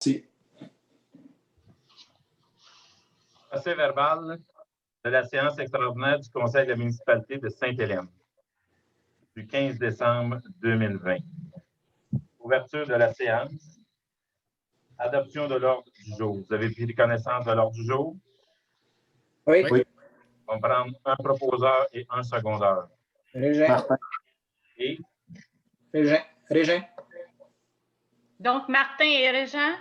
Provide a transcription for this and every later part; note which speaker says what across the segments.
Speaker 1: Si.
Speaker 2: Procès verbal de la séance extraordinaire du Conseil de la municipalité de Sainte-Hélène du 15 décembre 2020. Ouverture de la séance. Adoption de l'ordre du jour. Vous avez pris connaissance de l'ordre du jour?
Speaker 3: Oui.
Speaker 2: On va prendre un proposeur et un secondeur.
Speaker 3: Régent.
Speaker 1: Martin.
Speaker 2: Et
Speaker 3: Régent.
Speaker 4: Donc, Martin et Régent.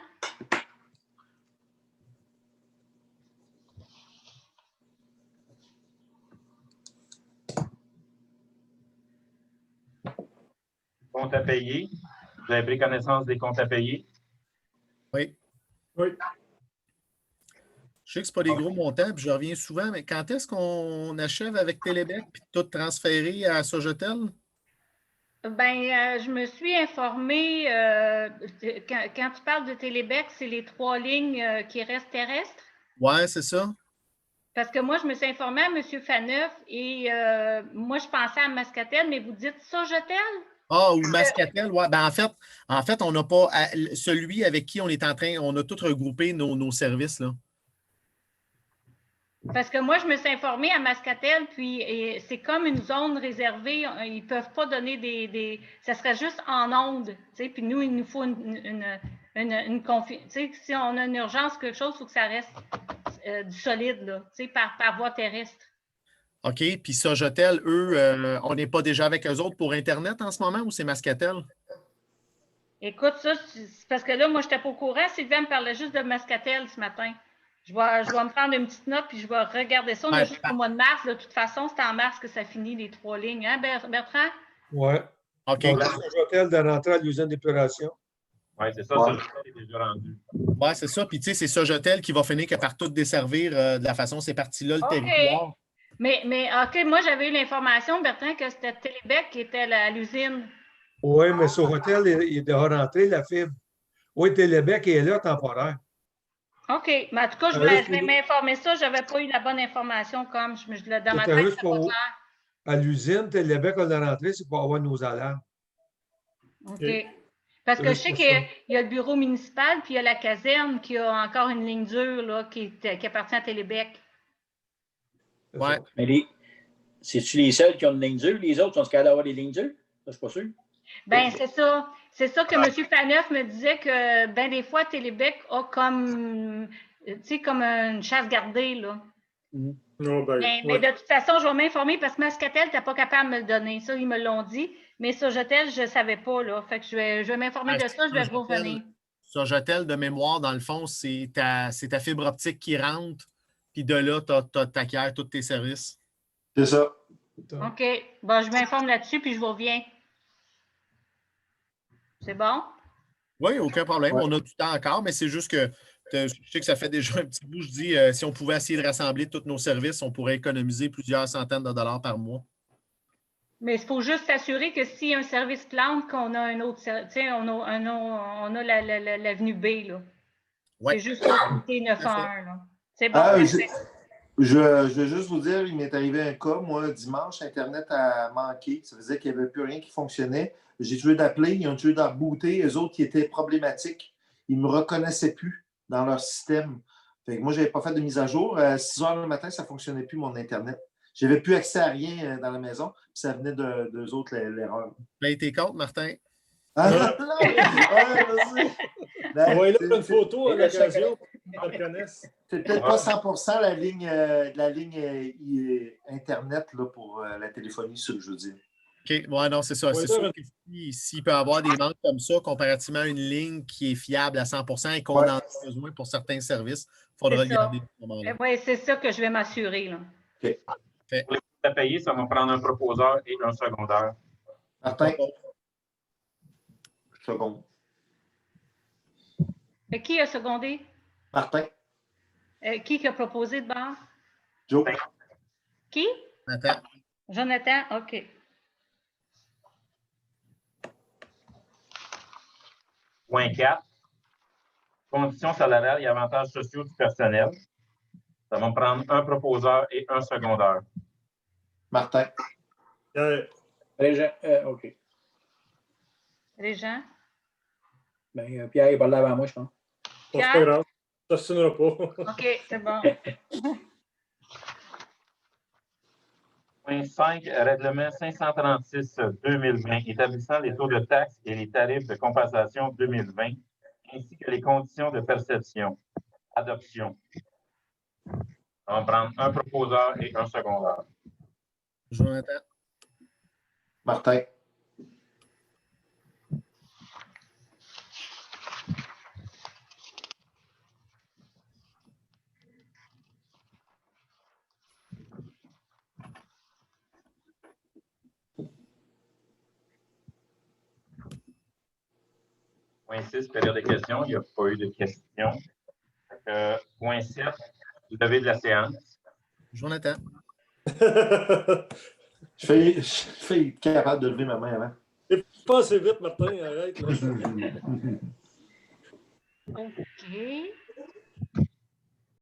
Speaker 2: compte à payer. Vous avez pris connaissance des comptes à payer?
Speaker 5: Oui.
Speaker 6: Oui.
Speaker 5: Je sais que ce pas des gros montants, puis je reviens souvent, mais quand est-ce qu'on achève avec Télébec puis tout transférer à Sogetel?
Speaker 4: Ben, je me suis informée, quand tu parles de Télébec, c'est les 3 lignes qui restent terrestres?
Speaker 5: Oui, c'est ça.
Speaker 4: Parce que moi, je me suis informée à M. Faneuf et moi, je pensais à Mascatel, mais vous dites Sogetel?
Speaker 5: Ah, ou Mascatel, oui. Ben, en fait, on n'a pas celui avec qui on est en train, on a tout regroupé nos services, là.
Speaker 4: Parce que moi, je me suis informée à Mascatel, puis c'est comme une zone réservée. Ils ne peuvent pas donner des. Ça serait juste en ondes. Tu sais, puis nous, il nous faut une confiance. Tu sais, si on a une urgence, quelque chose, il faut que ça reste du solide, là, tu sais, par voie terrestre.
Speaker 5: OK. Puis Sogetel, eux, on n'est pas déjà avec eux autres pour Internet en ce moment ou c'est Mascatel?
Speaker 4: Écoute, ça, c'est parce que là, moi, je n'étais pas au courant. Sylvain me parlait juste de Mascatel ce matin. Je vais me prendre une petite note puis je vais regarder ça. On est juste au mois de mars. De toute façon, c'est en mars que ça finit les 3 lignes. Hein, Bertrand?
Speaker 6: Oui.
Speaker 5: OK.
Speaker 6: Donc, la Sogetel de rentrer à l'usine d'épuration.
Speaker 2: Oui, c'est ça. Sogetel est déjà rendu.
Speaker 5: Oui, c'est ça. Puis, tu sais, c'est Sogetel qui va finir que par tout desservir de la façon c'est parti là, le territoire.
Speaker 4: Mais OK, moi, j'avais eu l'information, Bertrand, que c'était Télébec qui était à l'usine.
Speaker 6: Oui, mais Sogetel, il est déjà rentré, la fibre. Oui, Télébec est là, temporaire.
Speaker 4: OK. Mais en tout cas, je vais m'informer ça. Je n'avais pas eu la bonne information comme dans ma tête,
Speaker 6: juste pour, à l'usine, Télébec, on est rentré, c'est pour avoir nos alarmes.
Speaker 4: OK. Parce que je sais qu'il y a le bureau municipal, puis il y a la caserne qui a encore une ligne dure là, qui appartient à Télébec.
Speaker 5: Oui.
Speaker 3: Mais c'est-tu les seuls qui ont une ligne dure? Les autres sont capables d'avoir des lignes dures? Ça, je ne suis pas sûr.
Speaker 4: Bien, c'est ça. C'est ça que M. Faneuf me disait que, ben des fois, Télébec a comme, tu sais, comme une chasse gardée, là. Mais de toute façon, je vais m'informer parce que Mascatel, tu n'es pas capable de me le donner. Ça, ils me l'ont dit. Mais Sogetel, je ne savais pas, là. Fait que je vais m'informer de ça, je vais revenir.
Speaker 5: Sogetel, de mémoire, dans le fond, c'est ta fibre optique qui rentre, puis de là, tu acquiers tous tes services.
Speaker 1: C'est ça.
Speaker 4: OK. Bon, je m'informe là-dessus, puis je vous reviens. C'est bon?
Speaker 5: Oui, aucun problème.
Speaker 1: Ouais.
Speaker 5: On a du temps encore, mais c'est juste que je sais que ça fait déjà un petit bout. Je dis, si on pouvait essayer de rassembler tous nos services, on pourrait économiser plusieurs centaines de dollars par mois.
Speaker 4: Mais il faut juste s'assurer que s'il y a un service plante, qu'on a un autre service. Tu sais, on a l'avenue B, là.
Speaker 5: Ouais.
Speaker 4: C'est juste l'unité 911, là. C'est bon.
Speaker 1: Je vais juste vous dire, il m'est arrivé un cas, moi, dimanche, Internet a manqué. Ça faisait qu'il n'y avait plus rien qui fonctionnait. J'ai tué d'appeler, ils ont tué d'rebooter. Eux autres qui étaient problématiques, ils ne me reconnaissaient plus dans leur système. Fait que moi, je n'avais pas fait de mise à jour. À 6 heures le matin, ça ne fonctionnait plus, mon Internet. Je n'avais plus accès à rien dans la maison. Puis ça venait d'eux autres, l'erreur.
Speaker 5: Paye tes comptes, Martin.
Speaker 1: Ah, vas-y.
Speaker 6: On va là une photo à l'occasion.
Speaker 1: C'est peut-être pas 100% la ligne Internet là, pour la téléphonie, ça que je veux dire.
Speaker 5: OK. Ouais, non, c'est ça. C'est sûr que s'il peut y avoir des manques comme ça, comparativement à une ligne qui est fiable à 100% et qu'on en a besoin pour certains services, il faudra regarder à ce moment-là.
Speaker 4: Oui, c'est ça que je vais m'assurer. Là.
Speaker 1: OK.
Speaker 2: Pour les comptes à payer, ça va prendre un proposeur et un secondeur.
Speaker 1: Martin. Second.
Speaker 4: Qui a secondé?
Speaker 1: Martin.
Speaker 4: Qui a proposé de bord?
Speaker 1: Joe.
Speaker 4: Qui?
Speaker 5: Nathan.
Speaker 4: Jonathan, OK.
Speaker 2: Point 4. Conditions salariales et avantages sociaux du personnel. Ça va me prendre un proposeur et un secondeur.
Speaker 1: Martin.
Speaker 3: Régent, OK.
Speaker 4: Régent?
Speaker 3: Ben, Pierre est parlé avant moi, je pense.
Speaker 7: C'est pas grave. Ça ne s'assinera pas.
Speaker 4: OK, c'est bon.
Speaker 2: Point 5, règlement 536-2020 établissant les taux de taxes et les tarifs de compensation 2020, ainsi que les conditions de perception. Adoption. On va prendre un proposeur et un secondaire.
Speaker 5: Jonathan.
Speaker 1: Martin.
Speaker 2: Point 6, période de questions. Il n'y a pas eu de questions. Point 7, levée de la séance.
Speaker 5: Jonathan.
Speaker 1: Je fais être capable de lever ma main avant.
Speaker 7: Pas assez vite, Martin, arrête. Là.
Speaker 4: OK.